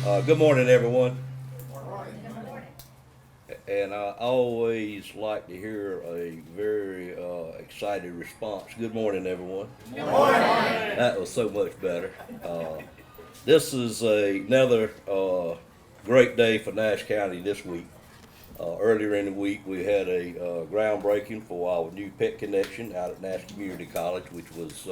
Good morning, everyone. And I always like to hear a very excited response. Good morning, everyone. Good morning. That was so much better. This is another great day for Nash County this week. Earlier in the week, we had a groundbreaking for our new pet connection out at Nash Community College, which was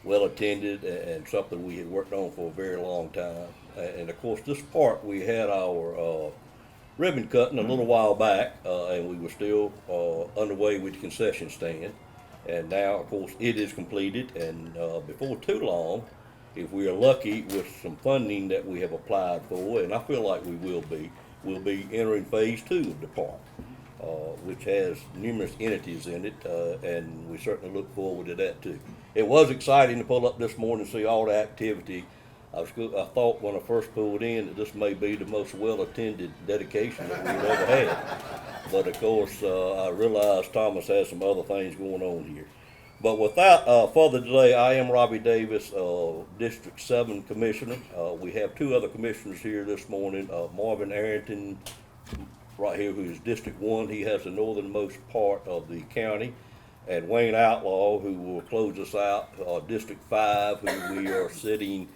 well attended and something we had worked on for a very long time. And of course, this park, we had our ribbon cutting a little while back, and we were still underway with the concession stand. And now, of course, it is completed, and before too long, if we are lucky with some funding that we have applied for, and I feel like we will be, we'll be entering phase 2 of the park, which has numerous entities in it, and we certainly look forward to that too. It was exciting to pull up this morning and see all the activity. I thought when I first pulled in that this may be the most well-attended dedication that we've ever had. But of course, I realized Thomas has some other things going on here. But without further delay, I am Robbie Davis, District 7 Commissioner. We have two other commissioners here this morning, Marvin Arrington, right here, who is District 1. He has the northernmost part of the county. And Wayne Outlaw, who will close us out, District 5, who we are sitting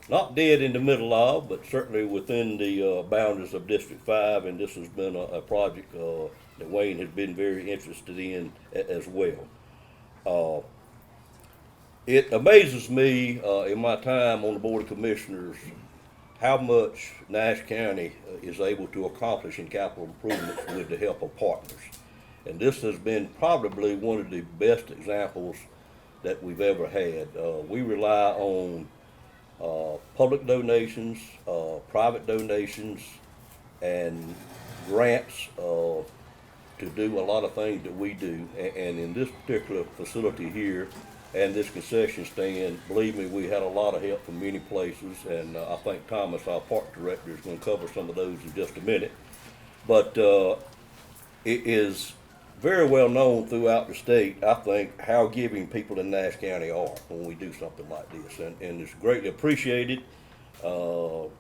not dead in the middle of, but certainly within the boundaries of District 5, and this has been a project that Wayne has been very interested in as well. It amazes me in my time on the Board of Commissioners how much Nash County is able to accomplish in capital improvements with the help of partners. And this has been probably one of the best examples that we've ever had. We rely on public donations, private donations, and grants to do a lot of things that we do. And in this particular facility here and this concession stand, believe me, we had a lot of help from many places. And I think Thomas, our park director, is going to cover some of those in just a minute. But it is very well known throughout the state, I think, how giving people in Nash County are when we do something like this, and it's greatly appreciated. The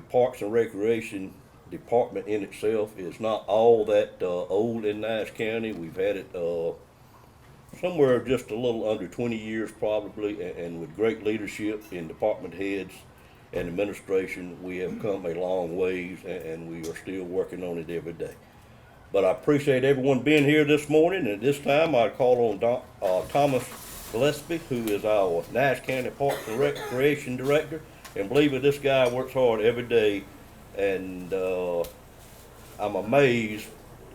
Parks and Recreation Department in itself is not all that old in Nash County. We've had it somewhere just a little under 20 years probably, and with great leadership in department heads and administration, we have come a long ways, and we are still working on it every day. But I appreciate everyone being here this morning, and at this time I call on Thomas Gillespie, who is our Nash County Parks and Recreation Director. And believe me, this guy works hard every day, and I'm amazed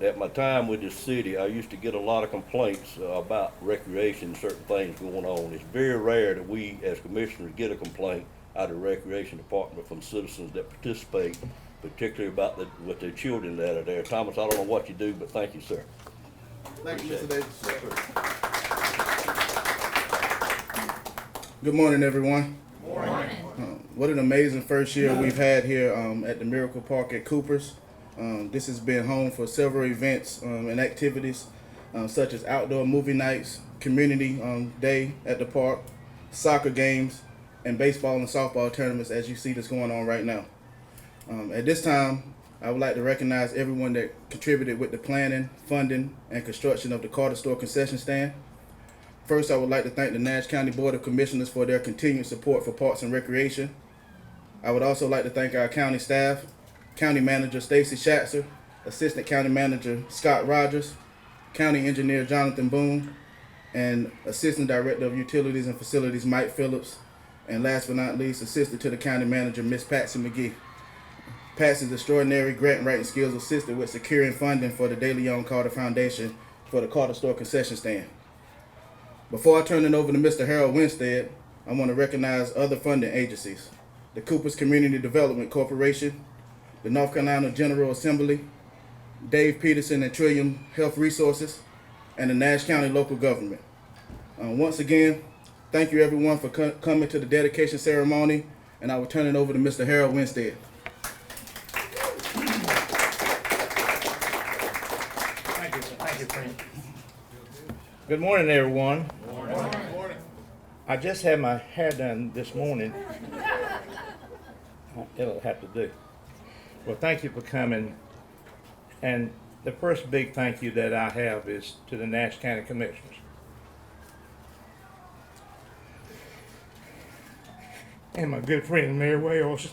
at my time with this city. I used to get a lot of complaints about recreation, certain things going on. It's very rare that we as commissioners get a complaint out of the Recreation Department from citizens that participate, particularly about with their children that are there. Thomas, I don't know what you do, but thank you, sir. Thank you, Mr. Davis. Good morning, everyone. Good morning. What an amazing first year we've had here at the Miracle Park at Cooper's. This has been home for several events and activities, such as outdoor movie nights, community day at the park, soccer games, and baseball and softball tournaments, as you see this going on right now. At this time, I would like to recognize everyone that contributed with the planning, funding, and construction of the Carter Store concession stand. First, I would like to thank the Nash County Board of Commissioners for their continued support for Parks and Recreation. I would also like to thank our county staff, County Manager Stacy Schatzer, Assistant County Manager Scott Rogers, County Engineer Jonathan Boone, and Assistant Director of Utilities and Facilities Mike Phillips, and last but not least, Assistant to the County Manager Miss Patsy McGee. Patsy's extraordinary grant writing skills assisted with securing funding for the DeLeon Carter Foundation for the Carter Store concession stand. Before I turn it over to Mr. Harold Winstead, I want to recognize other funding agencies: the Cooper's Community Development Corporation, the North Carolina General Assembly, Dave Peterson and Trillium Health Resources, and the Nash County Local Government. Once again, thank you everyone for coming to the dedication ceremony, and I will turn it over to Mr. Harold Winstead. Thank you, Frank. Good morning, everyone. Good morning. I just had my hair done this morning, it'll have to do. Well, thank you for coming. And the first big thank you that I have is to the Nash County Commissioners. And my good friend Mary Wales.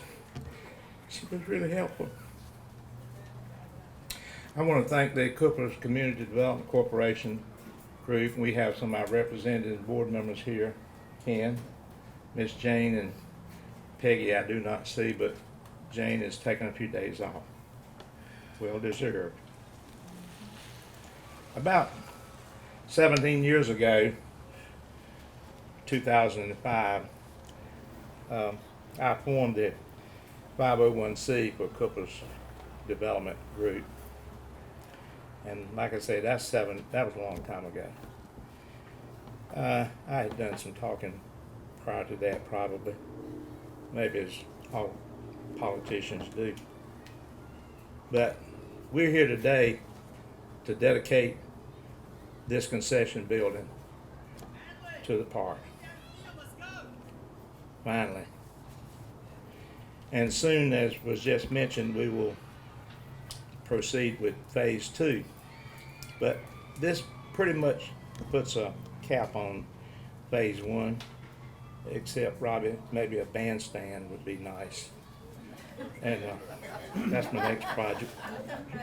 She was really helpful. I want to thank the Coopers Community Development Corporation group. We have some of our representative board members here. Ken, Miss Jane, and Peggy I do not see, but Jane is taking a few days off. Well deserved. About 17 years ago, 2005, I formed the 501c for Coopers Development Group. And like I say, that was a long time ago. I had done some talking prior to that, probably. Maybe as all politicians do. But we're here today to dedicate this concession building to the park. Finally. And soon, as was just mentioned, we will proceed with phase 2. But this pretty much puts a cap on phase 1, except Robbie, maybe a bandstand would be nice. And that's my next project.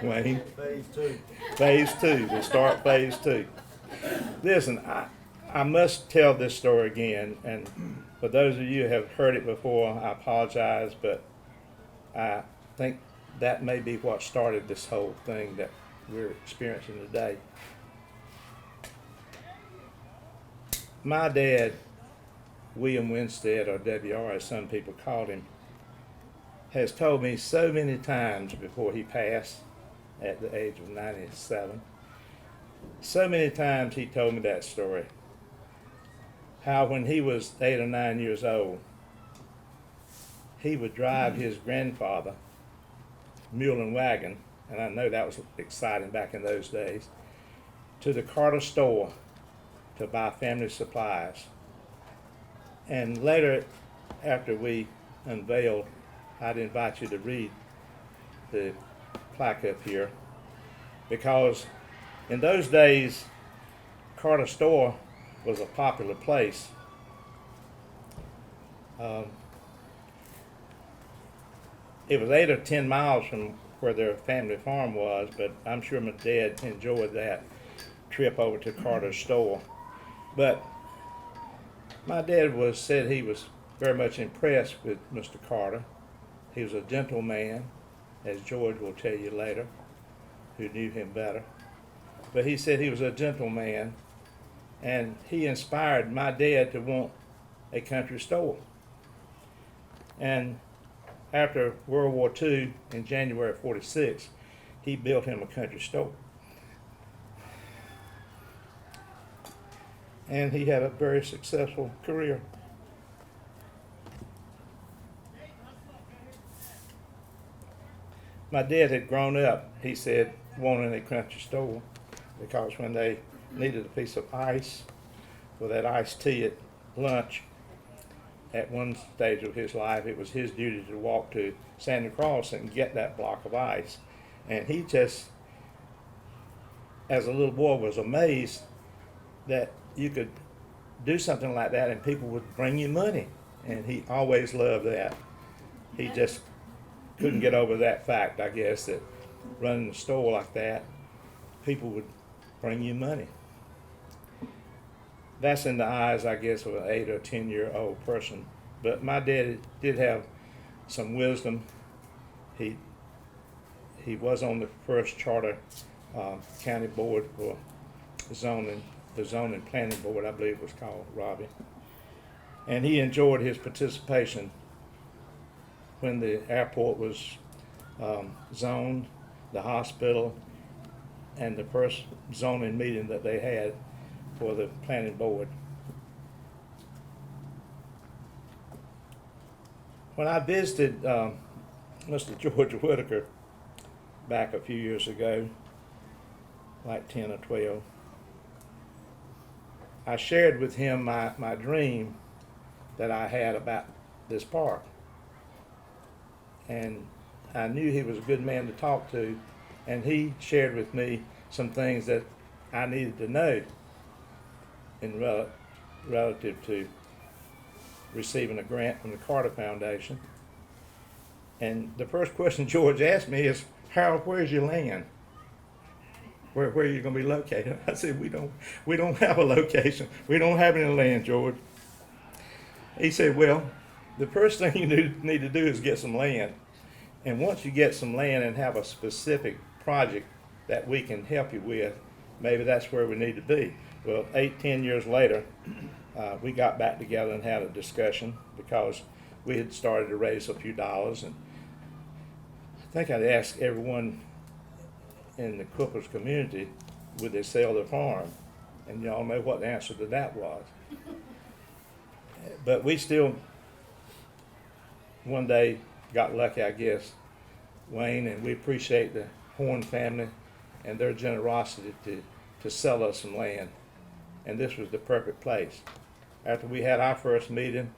Wayne? Phase 2. Phase 2, we'll start phase 2. Listen, I must tell this story again, and for those of you who have heard it before, I apologize, but I think that may be what started this whole thing that we're experiencing today. My dad, William Winstead, or WR as some people called him, has told me so many times before he passed at the age of 97, so many times he told me that story. How when he was 8 or 9 years old, he would drive his grandfather mule and wagon, and I know that was exciting back in those days, to the Carter store to buy family supplies. And later, after we unveiled, I'd invite you to read the plaque up here, because in those days, Carter store was a popular place. It was 8 or 10 miles from where their family farm was, but I'm sure my dad enjoyed that trip over to Carter's store. But my dad said he was very much impressed with Mr. Carter. He was a gentle man, as George will tell you later, who knew him better. But he said he was a gentle man, and he inspired my dad to want a country store. And after World War II, in January of '46, he built him a country store. And he had a very successful career. My dad had grown up, he said, wanting a country store, because when they needed a piece of ice for that iced tea at lunch, at one stage of his life, it was his duty to walk to Santa Cross and get that block of ice. And he just, as a little boy, was amazed that you could do something like that and people would bring you money. And he always loved that. He just couldn't get over that fact, I guess, that running a store like that, people would bring you money. That's in the eyes, I guess, of an 8 or 10-year-old person. But my dad did have some wisdom. He was on the first charter county board for zoning, the zoning planning board, I believe it was called, Robbie. And he enjoyed his participation when the airport was zoned, the hospital, and the first zoning meeting that they had for the planning board. When I visited Mr. George Whitaker back a few years ago, like 10 or 12, I shared with him my dream that I had about this park. and I knew he was a good man to talk to, and he shared with me some things that I needed to know in relative to receiving a grant from the Carter Foundation. And the first question George asked me is, Harold, where's your land? Where are you going to be located? I said, we don't have a location. We don't have any land, George. He said, well, the first thing you need to do is get some land. And once you get some land and have a specific project that we can help you with, maybe that's where we need to be. Well, 10 years later, we got back together and had a discussion because we had started to raise a few dollars. And I think I'd asked everyone in the Coopers community, would they sell their farm? And y'all know what the answer to that was. But we still, one day, got lucky, I guess, Wayne, and we appreciate the Horn family and their generosity to sell us some land. And this was the perfect place. After we had our first meeting,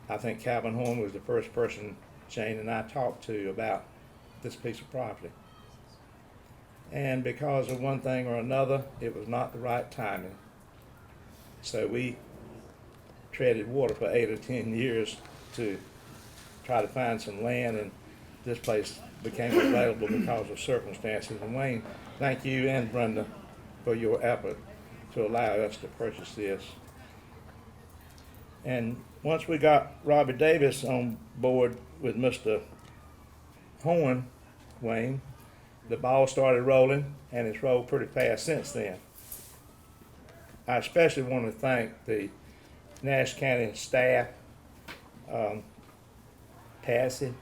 I think Calvin Horn was the first person Jane and I talked to about this piece of property. And because of one thing or another, it was not the right timing. So we treaded water for 8 or 10 years to try to find some land, and this place became available because of circumstances. And Wayne, thank you and Brenda for your effort to allow us to purchase this. And once we got Robbie Davis on board with Mr. Horn, Wayne, the ball started rolling, and it's rolled pretty fast since then. I especially want to thank the Nash County staff, Patsy,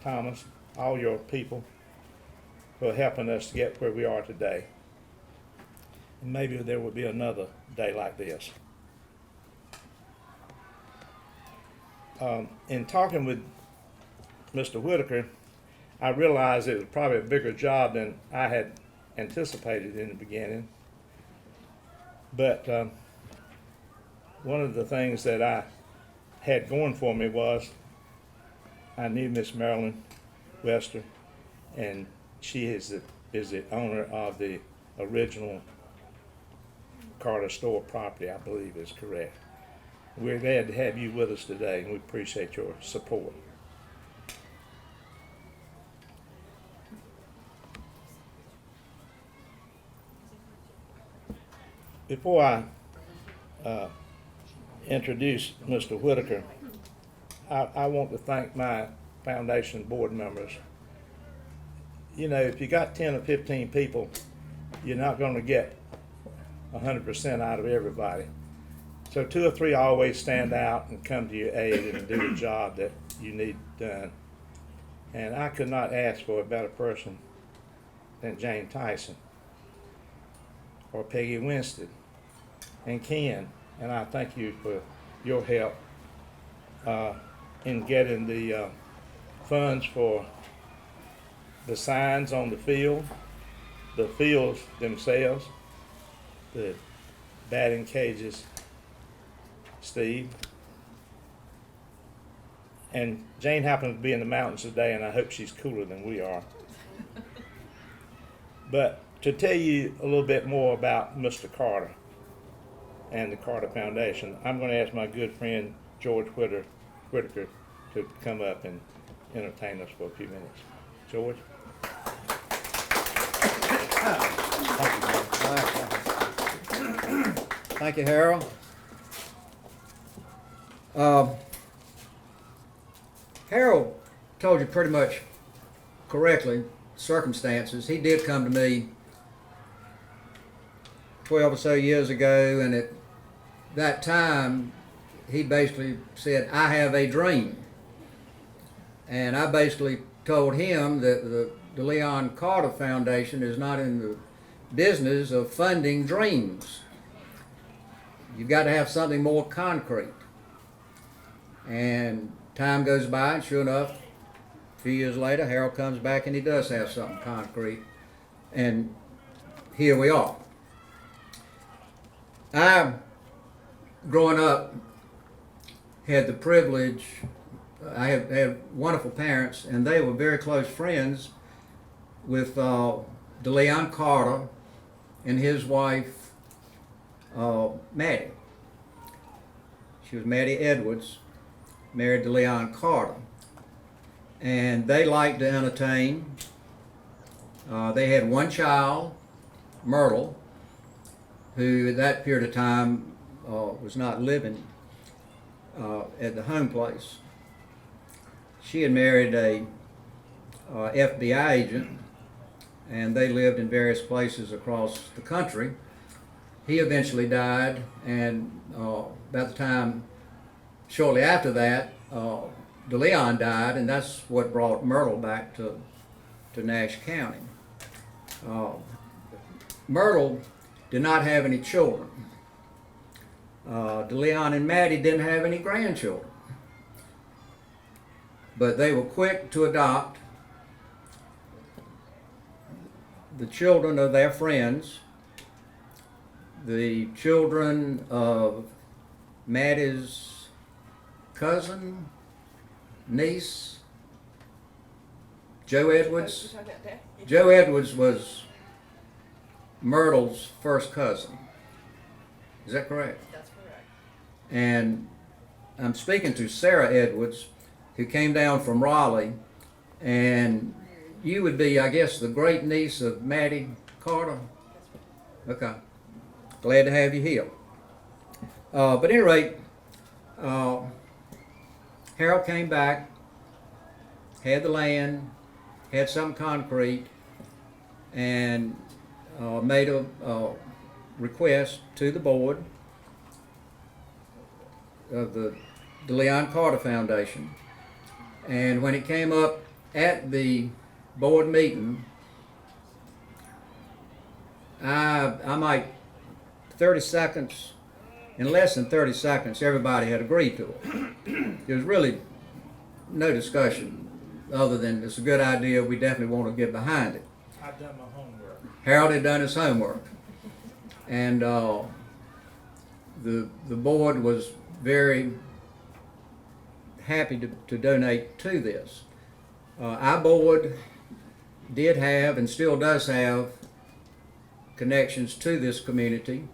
Thomas, all your people for helping us to get where we are today. And maybe there will be another day like this. In talking with Mr. Whitaker, I realized it was probably a bigger job than I had anticipated in the beginning. But one of the things that I had going for me was I knew Miss Marilyn Wester, and she is the owner of the original Carter store property, I believe is correct. We're glad to have you with us today, and we appreciate your support. Before I introduce Mr. Whitaker, I want to thank my foundation board members. You know, if you got 10 or 15 people, you're not going to get 100% out of everybody. So 2 or 3 always stand out and come to your aid and do the job that you need done. And I could not ask for a better person than Jane Tyson or Peggy Winstead and Ken. And I thank you for your help in getting the funds for the signs on the field, the fields themselves, the batting cages, Steve. And Jane happens to be in the mountains today, and I hope she's cooler than we are. But to tell you a little bit more about Mr. Carter and the Carter Foundation, I'm going to ask my good friend George Whitaker to come up and entertain us for a few minutes. George? Thank you, Harold. Harold told you pretty much correctly circumstances. He did come to me 12 or so years ago, and at that time he basically said, I have a dream. And I basically told him that the DeLeon Carter Foundation is not in the business of funding dreams. You've got to have something more concrete. And time goes by, and sure enough, a few years later, Harold comes back and he does have something concrete. And here we are. I, growing up, had the privilege I had wonderful parents, and they were very close friends with DeLeon Carter and his wife, Maddie. She was Maddie Edwards, married DeLeon Carter. And they liked to entertain. They had one child, Myrtle, who at that period of time was not living at the home place. She had married a FBI agent, and they lived in various places across the country. He eventually died, and about the time shortly after that, DeLeon died, and that's what brought Myrtle back to Nash County. Myrtle did not have any children. DeLeon and Maddie didn't have any grandchildren. But they were quick to adopt the children of their friends, the children of Maddie's cousin, niece, Joe Edwards. Joe Edwards was Myrtle's first cousin. Is that correct? That's correct. And I'm speaking to Sarah Edwards, who came down from Raleigh, and you would be, I guess, the great niece of Maddie Carter. Okay. Glad to have you here. But at any rate, Harold came back, had the land, had some concrete, and made a request to the board of the DeLeon Carter Foundation. And when it came up at the board meeting, I might 30 seconds, in less than 30 seconds, everybody had agreed to it. There was really no discussion other than it's a good idea, we definitely want to get behind it. I've done my homework. Harold had done his homework, and the board was very happy to donate to this. Our board did have and still does have connections to this community.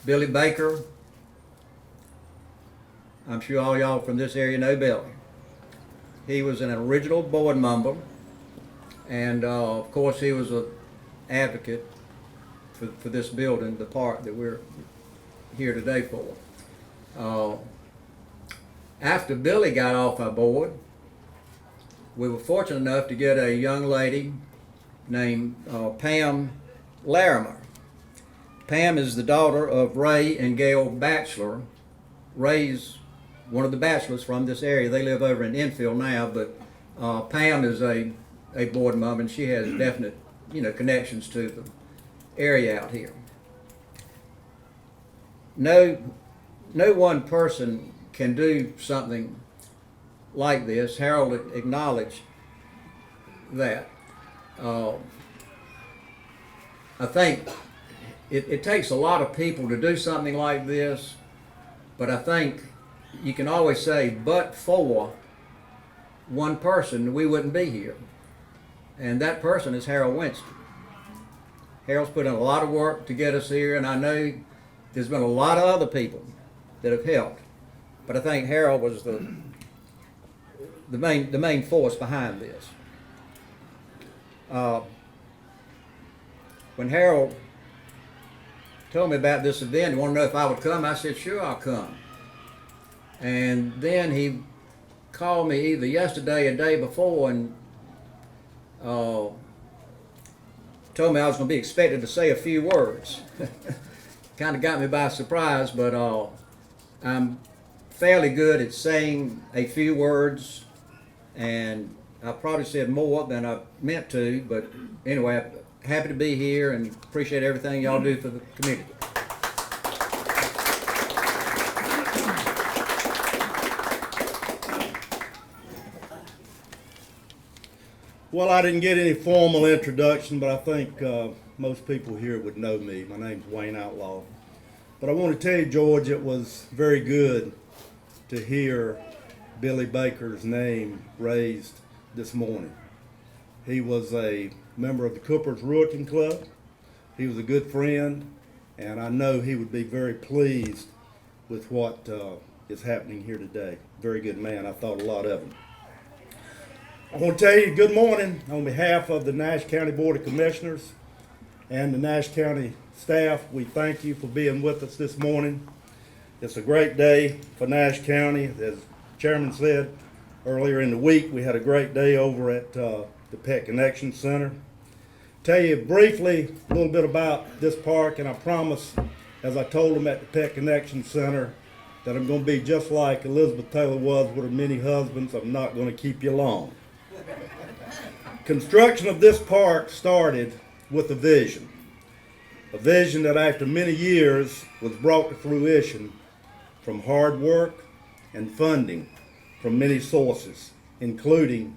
Billy Baker, I'm sure all y'all from this area know Billy. He was an original board member, and of course he was an advocate for this building, the park that we're here today for. After Billy got off our board, we were fortunate enough to get a young lady named Pam Larimer. Pam is the daughter of Ray and Gail Batchelor. Ray's one of the bachelors from this area. They live over in Enfield now, but Pam is a board member, and she has definite, connections to the area out here. No one person can do something like this. Harold acknowledged that. I think it takes a lot of people to do something like this, but I think you can always say, but for one person, we wouldn't be here. And that person is Harold Winstead. Harold's put in a lot of work to get us here, and I know there's been a lot of other people that have helped. But I think Harold was the main force behind this. When Harold told me about this event, he wanted to know if I would come. I said, sure, I'll come. And then he called me either yesterday or the day before and told me I was going to be expected to say a few words. Kind of got me by surprise, but I'm fairly good at saying a few words, and I probably said more than I meant to, but anyway, I'm happy to be here and appreciate everything y'all do for the community. Well, I didn't get any formal introduction, but I think most people here would know me. My name's Wayne Outlaw. But I want to tell you, George, it was very good to hear Billy Baker's name raised this morning. He was a member of the Coopers Reuting Club. He was a good friend, and I know he would be very pleased with what is happening here today. Very good man. I thought a lot of him. I want to tell you good morning on behalf of the Nash County Board of Commissioners and the Nash County staff. We thank you for being with us this morning. It's a great day for Nash County. As Chairman said earlier in the week, we had a great day over at the Pet Connection Center. Tell you briefly a little bit about this park, and I promise, as I told them at the Pet Connection Center, that I'm going to be just like Elizabeth Taylor was with her many husbands. I'm not going to keep you long. Construction of this park started with a vision that after many years was brought to fruition from hard work and funding from many sources, including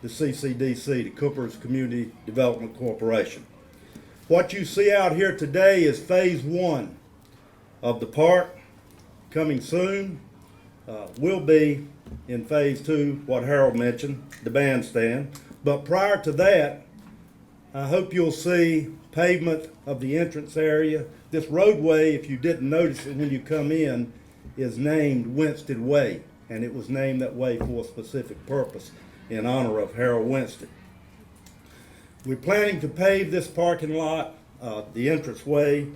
the CCDC, the Coopers Community Development Corporation. What you see out here today is phase 1 of the park. Coming soon will be in phase 2, what Harold mentioned, the bandstand. But prior to that, I hope you'll see pavement of the entrance area. This roadway, if you didn't notice it when you come in, is named Winstead Way, and it was named that way for a specific purpose in honor of Harold Winstead. We're planning to pave this parking lot, the entranceway,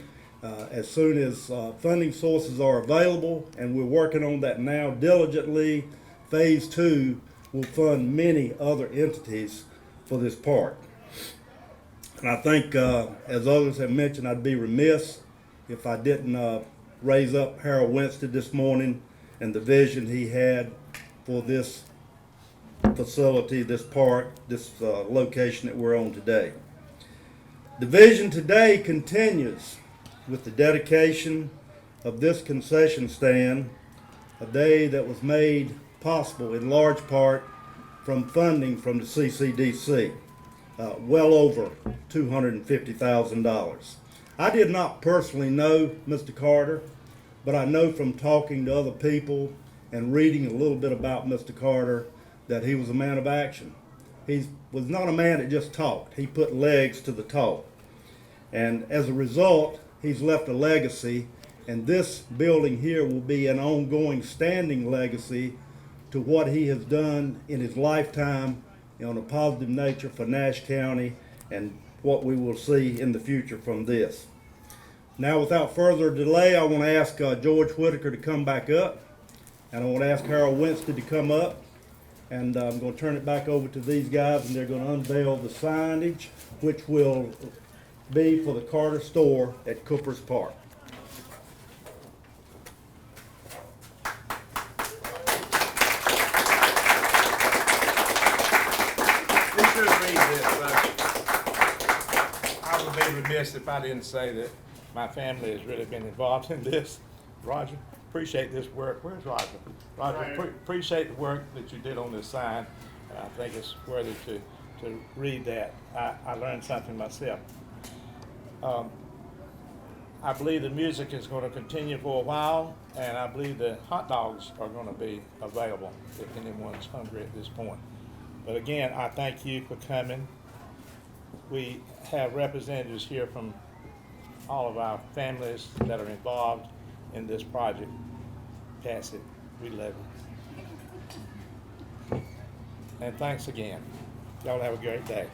as soon as funding sources are available, and we're working on that now diligently. Phase 2 will fund many other entities for this park. And I think, as others have mentioned, I'd be remiss if I didn't raise up Harold Winstead this morning and the vision he had for this facility, this park, this location that we're on today. The vision today continues with the dedication of this concession stand, a day that was made possible in large part from funding from the CCDC, well over $250,000. I did not personally know Mr. Carter, but I know from talking to other people and reading a little bit about Mr. Carter that he was a man of action. He was not a man that just talked. He put legs to the talk. And as a result, he's left a legacy, and this building here will be an ongoing standing legacy to what he has done in his lifetime on a positive nature for Nash County and what we will see in the future from this. Now, without further delay, I want to ask George Whitaker to come back up, and I want to ask Harold Winstead to come up, and I'm going to turn it back over to these guys, and they're going to unveil the signage, which will be for the Carter store at Coopers Park. You should read this. I would be remiss if I didn't say that my family has really been involved in this. Roger, appreciate this work. Where's Roger? Roger, appreciate the work that you did on this sign. I think it's worthy to read that. I learned something myself. I believe the music is going to continue for a while, and I believe the hot dogs are going to be available if anyone's hungry at this point. But again, I thank you for coming. We have representatives here from all of our families that are involved in this project. Pass it. We love you. And thanks again. Y'all have a great day.